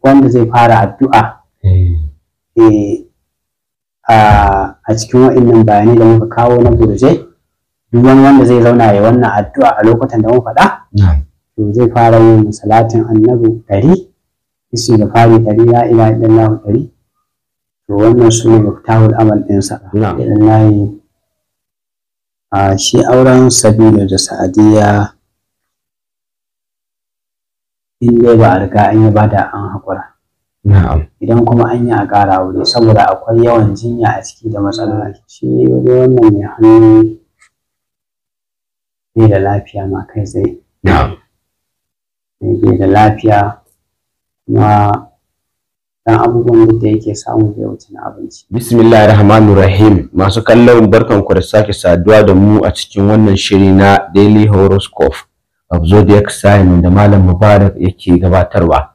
wanda zai fara addu'a a cikin wa'innan bayanai da muka kawo na burjai, duk wani wanda zai zauna ya wannan addu'a a lokutan da muka faɗa to zai fara yin salatin annabi 100, istighfari 100, la ilaha illallah 100. to wannan su ne miftahul amal ɗinsa. Wallahi shi auren Sabila da Sa'adiyya in dai ba a riga an yi ba da an haƙura. Idan kuma an yi a ƙara aure saboda akwai yawan jinya a ciki da matsala. Shi wannan mai hannu bai da lafiya ma kai tsaye. Bai da lafiya kuma dan abubuwan da yake samu bai wuce na abinci. Bismillahir Rahmanir Rahim. Masu kallon barkanku da sake saduwa da mu a cikin wannan shiri na Daily Horoscope of Zodiac Sign da Malam Mubarak yake gabatarwa.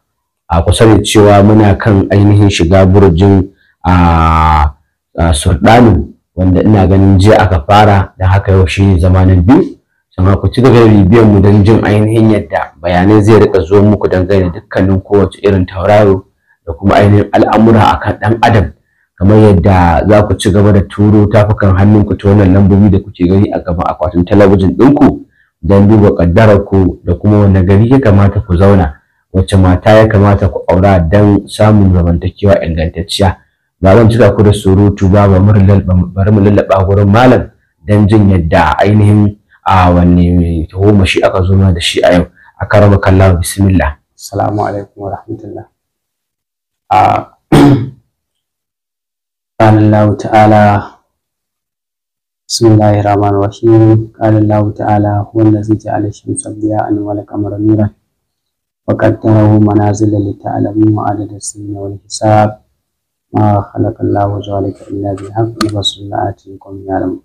A kusa da cewa muna kan ainihin shiga burjin Surdanu, wanda ina ganin jiya aka fara, da haka yau shi zamanin biyu. Sannan ku ci gaba da bibiyan mu don jin ainihin yadda bayanai zai rika zo muku dangane da dukkanin kowace irin tauraro da kuma ainihin al'amura akan dan adam, kamar yadda za ku ci gaba da turo tafukan hannunku ta wannan lambobi da kuke gani a gaban akwatin talabijin ɗinku don duba ƙaddarar ku da kuma wani gari ya kamata ku zauna, wacce mata ya kamata ku aura don samun zamantakewa ingantacciya. Ba zan cika ku da surutu ba, bari mu lallaba gurin malam don jin yadda ainihin wanne tuhuma shi aka zo da shi a yau. Akarama kallahu, bismillah. Assalamu alaikum wa rahmatullah. قال الله تعالى بسم الله الرحمن الرحيم. قال الله تعالى هو الذي جعل الشمس ضياء والقمر نورا وقدره منازل لتعلموا عدد السنين والحساب ما خلق الله ذلك إلا بالحق وفصل الآيات لقوم يعلمون.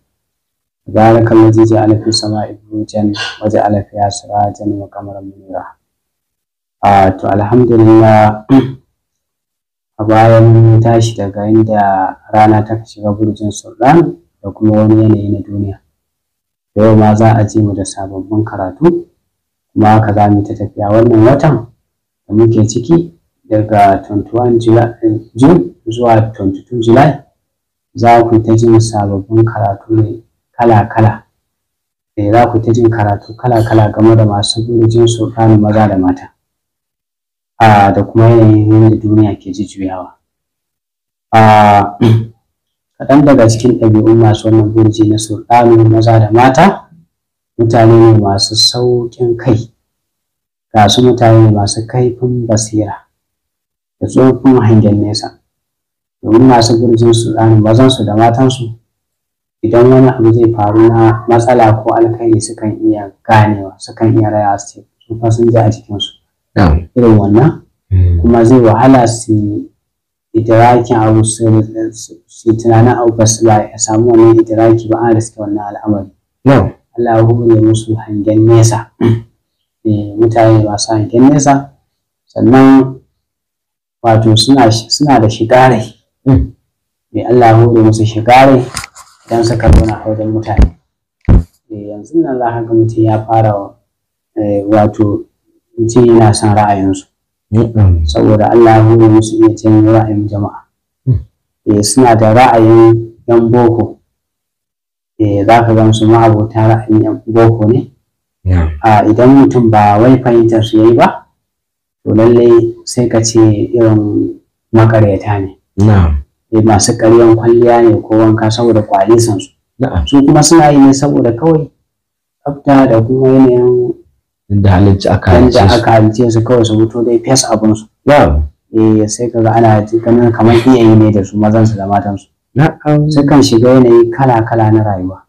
تبارك الذي جعل في السماء بروجا وجعل فيها سراجا وقمرا منيرا. to alhamdulillah, a bayan tashi daga inda rana ta shiga burjin Sultan da kuma wani yanayi na duniya, da yau ma za a ji mu da sababbin karatu, kuma haka za mu ta tafiya wannan watan da muke ciki daga 21 June zuwa 22 July. Za ku ta jin sababbin karatu ne kala-kala, za ku ta jin karatu kala-kala game da masu burjin Sultan maza da mata, da kuma yanayin yadda duniya ke jujjuyawa. Kaɗan daga cikin ɗabi'un masu wannan burji na Sultanu maza da mata, mutane ne masu sauƙin kai, ga su mutane ne masu kaifin basira da tsofin hangen nesa. Domin masu burjin Sultanu mazansu da matansu, idan wani abu zai faru na matsala ko alkhairi sukan iya ganewa, sukan iya raya su fa sun ji a jikinsu. Irin wannan kuma zai wahala su idirakin abu, su tunanin abu ba su samu wannan idiraki ba an riske wannan al'amari. Allah ya hure musu hangen nesa, mutane masu hangen nesa, sannan wato suna da shigarai. Allah ya hure musu shigarai idan suka zauna a wajen mutane. Yanzu nan za ka ga mutum ya fara wato mutum yana son ra'ayinsu, saboda Allah ya hure musu iya jin ra'ayin jama'a. Suna da ra'ayin yan boko, za ka ga su ma'abota ra'ayin yan boko ne. Idan mutum ba wai fahimtar su yayi ba, to lallai sai ka ce irin makaryata ne, masu ƙaryan kwalliya ne ko wanka saboda kwalisan su. Su kuma suna yi ne saboda kawai tsafta da kuma yanayin da aka halice su, kawai su fito dai fes abinsu. Sai kaga ana ganin kamar iyayi ne da su, mazansu da matansu. Sukan shiga yanayi kala-kala na rayuwa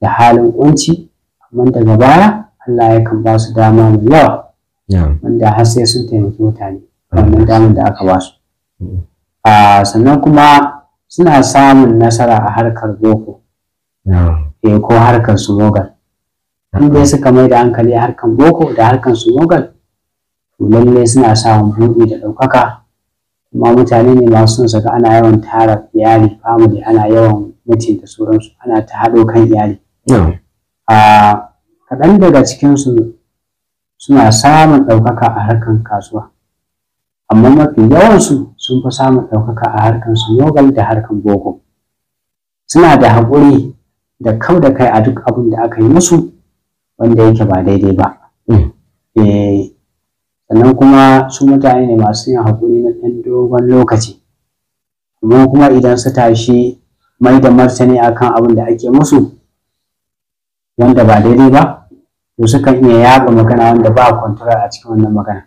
da halin kunci, amma daga baya Allah yakan ba su dama mai yawa, wanda har sai sun taimaki mutane wannan damar da aka ba su. Sannan kuma suna samun nasara a harkar boko ko harkar sumogal. In dai suka mai da hankali harkar boko da harkar sumogal, to lalle suna samun buɗi da ɗaukaka, kuma mutane ne masu son su ga ana yawan tara iyali, family, ana yawan mutunta sauransu, ana ta haɗo kan iyali. Kaɗan daga cikinsu suna samun ɗaukaka a harkar kasuwa, amma mafi yawansu sun fi samun ɗaukaka a harkar su nogal da harkar boko. Suna da haƙuri da kau da kai a duk abin da aka yi musu wanda yake ba daidai ba. Sannan kuma su mutane ne masu yin haƙuri na ɗan dogon lokaci, amma kuma idan su tashi mai da martani akan abin da ake musu wanda ba daidai ba, to sukan iya yaɗa magana wanda ba kwantarar a cikin wannan magana,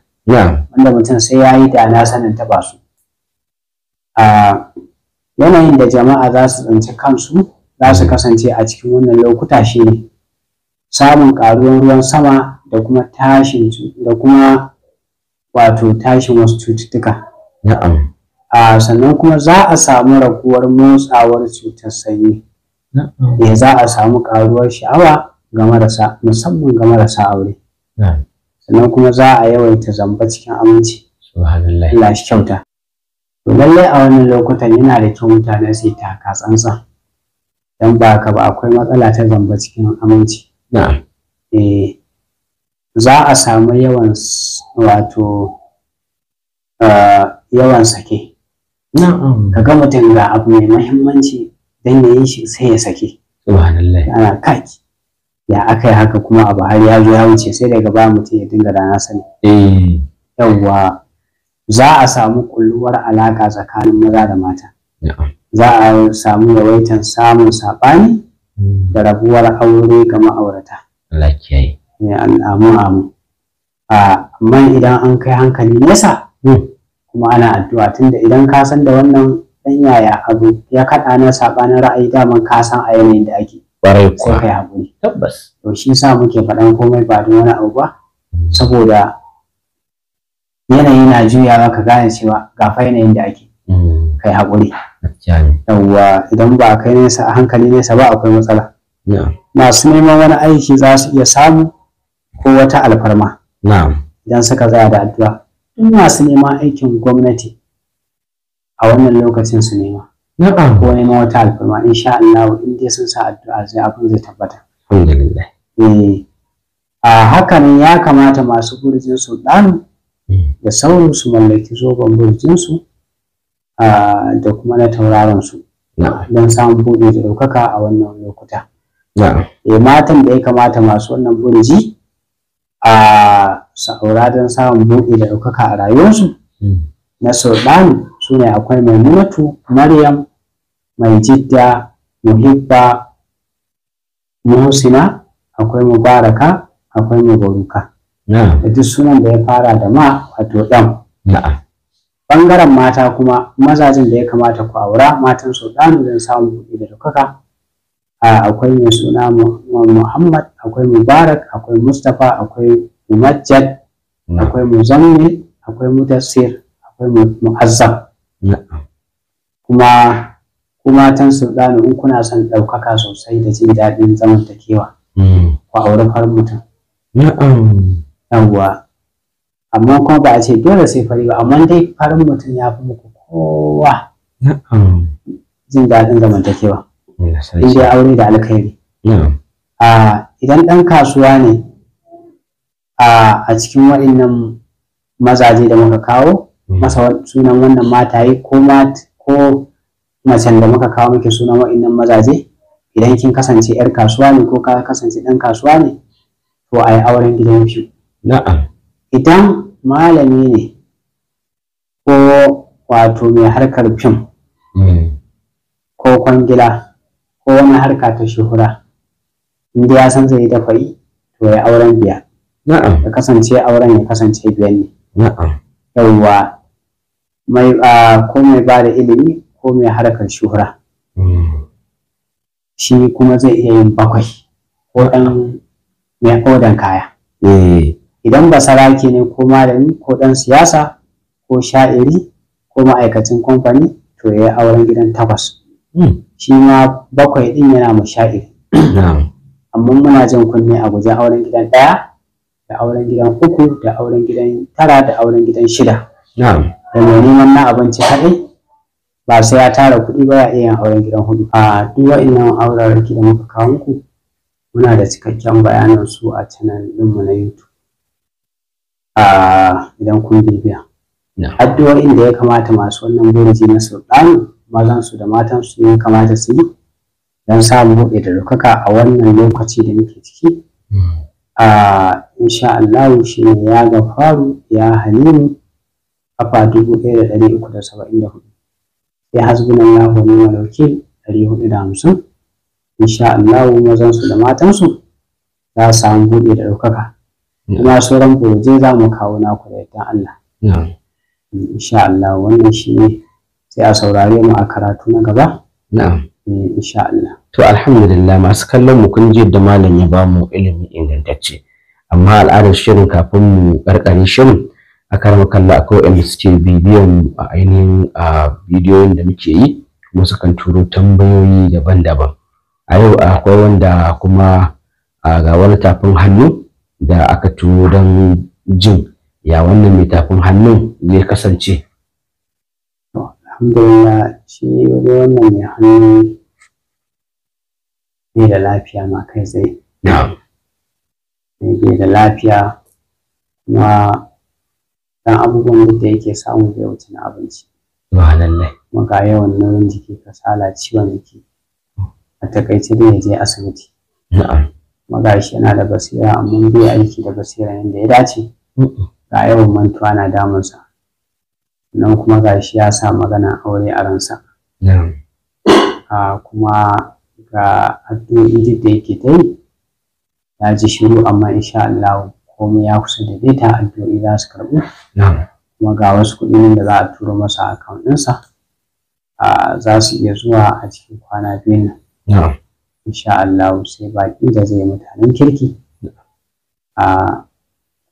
wanda mutum sai ya yi da na sanin taɓa su. Yanayin da jama'a za su tsinci kansu za su kasance a cikin wannan lokuta shi ne samun ƙaruwar ruwan sama da kuma tashin wasu cututtuka. Sannan kuma za a samu raguwar motsawar cutar sanyi. Za a samu ƙaruwar sha'awa ga marasa, musamman ga marasa aure. Sannan kuma za a yawaita zamba cikin aminci. Allah shi kyauta. To lallai a wannan lokutan yana da kyau mutane su yi taka tsantsan, don ba ka ba akwai matsala ta zamba cikin aminci. Za a samu yawan yawan sake. Ka ga mutum ga abu mai muhimmanci don ya yi shi sai ya sake. Ana kaki ya aka yi haka kuma abu har ya zo ya wuce, sai daga ba mutum ya dinga da na sani. Yawwa, za a samu kulluwar alaƙa tsakanin maza da mata. Za a samu yawaitan samun saɓani da rabuwar aure ga ma'aurata. Amu. Amma idan an kai hankali nesa kuma ana addu'a, tunda idan ka san da wannan ɗan yaya abu ya kaɗa na saɓanin ra'ayi, daman ka san a yanayin da ake, sai kai haƙuri. Tabbas. To shi sa muke faɗan komai ba don wani abu ba, saboda yanayi na juyawa ka gane cewa ga fa yanayin da ake, kai haƙuri. Yawwa, idan ba kai nesa a hankali nesa ba akwai matsala. Masu neman wani aiki za su iya samu ko wata alfarma idan suka tsaya da addu'a. Duk masu neman aikin gwamnati a wannan lokacin su nema ko neman wata alfarma, insha Allah in dai sun sa addu'a zai abin zai tabbata. Hakan ya kamata masu burjin su ɗanu da sauru su mallaki zoben burjinsu da kuma na tauraron su don samun buɗe da ɗaukaka a wannan lokuta. Matan da ya kamata masu wannan burji sa'aura don samun buɗe da ɗaukaka a rayuwarsu na sulɗanu su ne akwai Maimunatu, Maryam, Maijidda, Muhibba, Muhsina, akwai Mubaraka, akwai Mubaruka. Da duk sunan da ya fara da ma wato ɗan. Ɓangaren mata kuma mazajin da ya kamata ku aura matan sulɗanu don samun buɗe da ɗaukaka, akwai mai suna Muhammad, akwai Mubarak, akwai Mustapha, akwai Mumajjad, akwai Muzammil, akwai Mudassir, akwai Mu'azzam. Kuma ku matan sulɗanu in kuna son ɗaukaka sosai da jin daɗin zamantakewa, ku auri farin mutum. Yawwa, amma kuma ba a ce dole sai fari ba, amma dai farin mutum ya fi muku kowa jin daɗin zamantakewa. In dai aure da alkhairi. Idan ɗan kasuwa ne a cikin waɗannan mazaje da muka kawo masa sunan wannan mataye ko macen da muka kawo muke sunan waɗannan mazaje, idan kin kasance 'yar kasuwa ne ko ka kasance ɗan kasuwa ne, to a yi auren gidan biyu. Idan malami ne ko wato mai harkar fim ko kwangila ko wani harka ta shuhura, inda ya san zai dafa'i, to ya auren biya. Ya kasance auren ya kasance biyan ne. Yawwa, ko mai ba da ilimi ko mai harkar shuhura, shi kuma zai iya yin 7 ko ɗan mai odan kaya. Idan ba saraki ne ko malami ko ɗan siyasa ko sha'iri ko ma'aikacin kamfani, to ya yi auren gidan 8. Shi ma 7 ɗin yana ma sha'iri. Amma muna jin kunne a guji auren gidan 1 da auren gidan 3 da auren gidan 9 da auren gidan 6. Da mai neman na abinci kaɗai ba sai ya tara kuɗi ba ya iya yin auren gidan 4. Duk wa'innan auraraki da muka kawo muku muna da cikakken bayanan su a channel ɗinmu na YouTube. Idan kun bibiya. addu'o'in da ya kamata masu wannan burji na sultanu mazan su da matan su ya kamata su yi don samun buɗe da ɗaukaka a wannan lokaci da muke ciki insha Allah shi ne ya gafaru ya halimu kafa 1374 sai hasbunallahu wa ni'mal wakil 450 insha Allah mazan su da matan su za su samu buɗe da ɗaukaka kuma sauran burje za mu kawo naku da yadda Allah insha Allah wannan shi ne sai a saurare mu a karatu na gaba insha Allah. To alhamdulillah masu kallon mu kun ji yadda malam ya ba mu ilimi ingantacce, amma al'adar shirin kafin mu karkare shirin a karama kalla akwai wanda suke bibiyan a ainihin bidiyoyin da muke yi kuma sukan turo tambayoyi daban-daban. A yau akwai wanda kuma ga wani tafin hannu da aka turo don jin ya wannan mai tafin hannun zai kasance. Alhamdulillah shi wannan mai hannu bai da lafiya ma kai tsaye. Bai da lafiya kuma dan abubuwan da yake samu bai wuce na abinci. Kuma ga yawan nauyin jiki, kasala, ciwon jiki. A takaice dai ya je asibiti. Kuma ga shi yana da basira amma bai aiki da basira yadda ya dace. Ga yawan mantuwa na damunsa. Nan kuma ga shi ya sa magana aure a ransa. Kuma ga addu'o'i duk da yake ta yi ya ji shiru amma insha Allah komai ya kusa da daita addu'o'i za su karɓu. Kuma ga wasu kuɗi da za a turo masa a account ɗinsa za su iya zuwa a cikin kwana 2 nan. Insha Allah sai baƙi da zai mutanen kirki.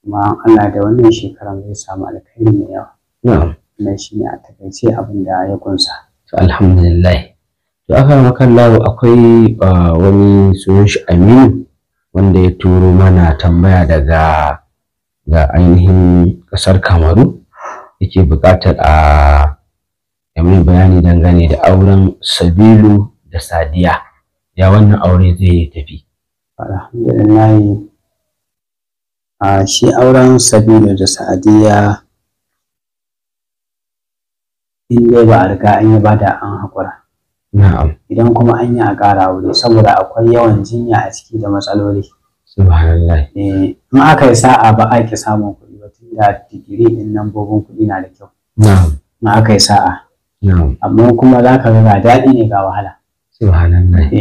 Kuma Allah da wannan shekaran zai samu alkhairi mai yawa. Wannan shi ne a takaice abin da ya kunsa. Alhamdulillah. To aka makallahu akwai wani sunan shi Aminu wanda ya turo mana tambaya daga ainihin ƙasar Kamaru, yake buƙatar a mai bayani dangane da auren Sabilu da Sadiya, ya wannan aure zai tafi. Alhamdulillah shi auren Sabilu da Sadiya in dai ba a riga an yi ba da an haƙura. Idan kuma an yi a ƙara wuri saboda akwai yawan jinya a ciki da matsaloli. Subhanallah. In aka yi sa'a ba a ki samun kuɗi ba tunda digiri ɗin lambobin kuɗi na da kyau. In aka yi sa'a. Amma kuma za ka ga daɗi ne ga wahala. Subhanallah.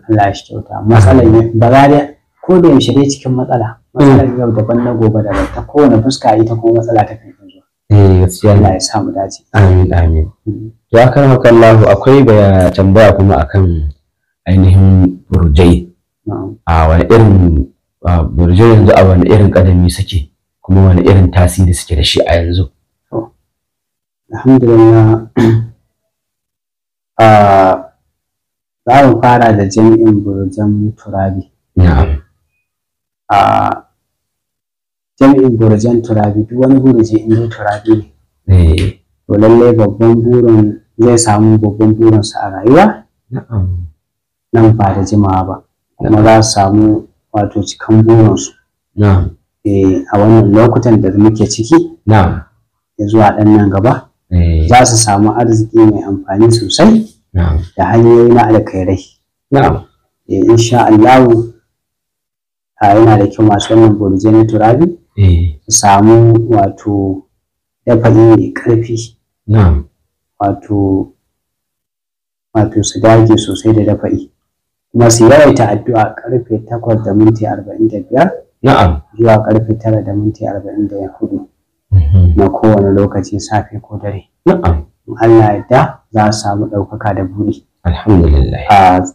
Allah shi kyauta. Matsalar ba za da ko da yaushe dai cikin matsala. Matsalar yau daban na gobe daban, ta kowane fuska ita kuma matsala ta kan zuwa. Gaskiya Allah ya samu dace. Amin. Ya karmaka Allah akwai tambaya kuma akan ainihin burjai. A wani irin burjai yanzu a wani irin kadami suke kuma wani irin tasiri suke da shi a yanzu? Alhamdulillah za mu fara da jami'in burjan turabi. Jami'in burjan turabi duk wani burji inda turabi ne. To lallai babban burin zai samu babban burinsa a rayuwa nan ba da jimawa ba, kuma za su samu wato cikan burinsu a wannan lokutan da muke ciki ya zuwa ɗan nan gaba za su samu arziki mai amfani sosai da hanyoyi na alkhairai. Insha Allah yana da kyau masu wannan burje na turabi su samu wato dafa'i mai ƙarfi. Wato su dage sosai da dafa'i kuma su yawaita addu'a karfe 8:45 zuwa karfe 9:44 na kowane lokaci, safe ko dare. Allah yadda za su samu ɗaukaka da buɗi. Alhamdulillah.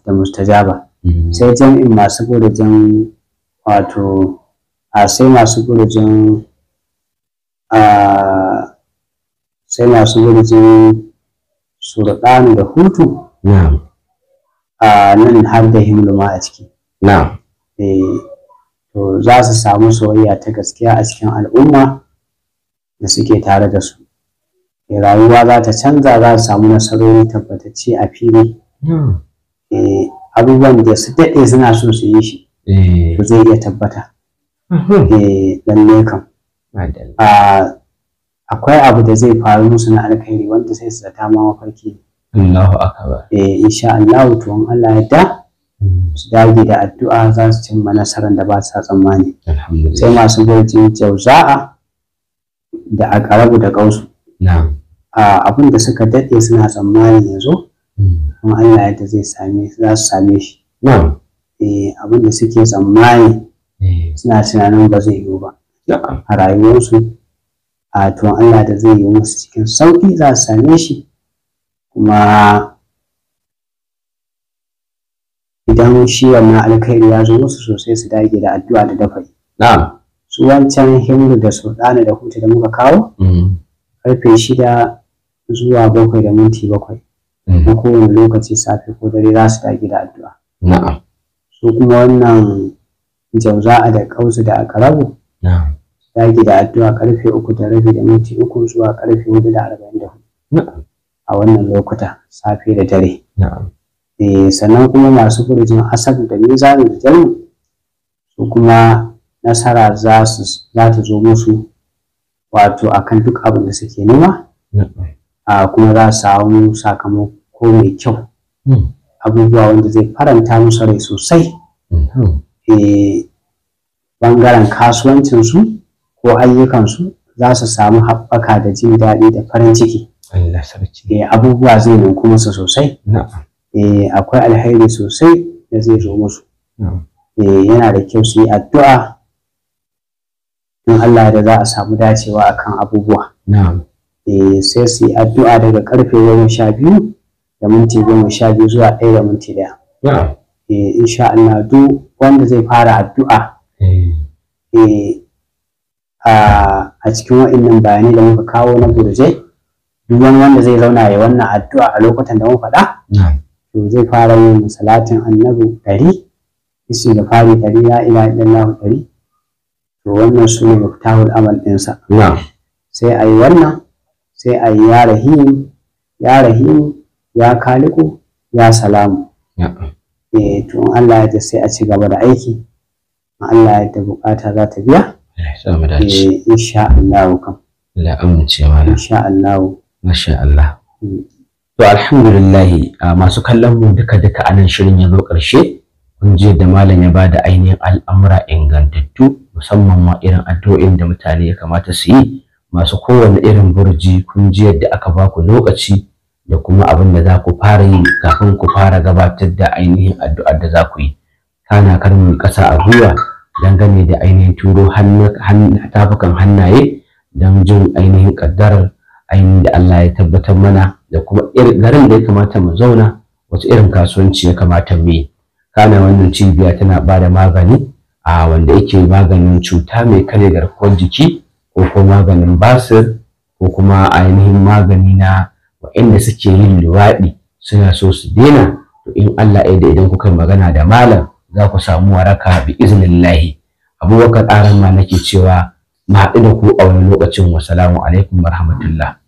Da mustajaba. Sai jami'in masu burjin wato sai masu burjin Surɗanu da Hutu. Nan har da Himluma a ciki. To za su samu soyayya ta gaskiya a cikin al'umma da suke tare da su. Rayuwa za ta canza, za su samu nasarori tabbatacce a fili. Abubuwan da su daɗe suna so su yi shi, to zai iya tabbata. Lalle kam. akwai abu da zai faru musu na alkhairi wanda sai su zata ma mafarki. Allahu akbar. Insha Allah to in Allah ya da su dage da addu'a za su cimma nasarar da ba sa tsammani. Sai masu burjin jauza'a da aqrabu da qausu. Abin da suka daɗe suna tsammani yanzu kuma Allah ya zai za su same shi. Abin da suke tsammani suna tunanin ba zai yiwu ba a rayuwarsu, to Allah da zai yi musu cikin sauƙi za su same shi. Kuma idan shi wannan alkhairi ya zo musu sosai su dage da addu'a da dafa'i. Su wancan Hindu da Sultana da Hutu da muka kawo karfe 6 zuwa 7 da minti 7 na kowane lokaci safe ko dare za su dage da addu'a. Su kuma wannan jauza'a da kausu da aqrabu dage da addu'a karfe 3:30 da minti 3 zuwa karfe 4:44 a wannan lokuta safe da dare. Sannan kuma masu burjin asad da mizan da jalmu su kuma nasara za ta zo musu wato akan duk abin da suke nema, kuma za su samu sakamako mai kyau, abubuwa wanda zai faranta musu rai sosai. Bangaren kasuwancinsu ko ayyukansu za su samu haɓaka da jin daɗi da farin ciki. Abubuwa zai ninku musu sosai. Akwai alheri sosai da zai zo musu. Yana da kyau su yi addu'a in Allah da za a samu dacewa akan abubuwa. Sai su yi addu'a daga karfe 12 da minti 12 zuwa 1 da minti 1. Insha Allah duk wanda zai fara addu'a a cikin wa'innan bayanai da muka kawo na burje, duk wani wanda zai zauna ya wannan addu'a a lokutan da muka faɗa, to zai fara yin salatin annabi 100, istighfari 100, la ilaha illallah 100. To wannan su ne muftahul amal ɗinsa. Sai a yi wannan, sai a yi ya rahim ya rahim ya kaliku ya salamu. To Allah ya sai a ci gaba da aiki, Allah ya bukata za ta biya. Insha Allah kam. La amince mana. Insha Allah. Masha Allah. To alhamdulillah masu kallon mu duka a nan shirin ya zo ƙarshe. Kun je da malam ya bada ainihin al'amura ingantattu, musamman ma irin addu'o'in da mutane ya kamata su yi masu kowane irin burji. Kun ji yadda aka ba ku lokaci da kuma abin da za ku fara yi kafin ku fara gabatar da ainihin addu'ar da za ku yi. Kana karmi ƙasa a gwiwa dangane da ainihin turo tafukan hannaye don jin ainihin ƙaddarar ainihin da Allah ya tabbatar mana da kuma garin da ya kamata mu zauna, wace irin kasuwanci ya kamata mu yi. Kana wannan cibiya tana ba da magani wanda yake maganin cuta mai karya garkuwar jiki, ko kuma maganin basir, ko kuma ainihin magani na waɗanda suke yin luwaɗi suna so su daina. To in Allah ya da idan kuka magana da malam za ku samu waraka bi iznillahi. Abubakar Aran ma nake cewa mu haɗu da ku a wani lokacin. Wassalamu alaikum warahmatullah.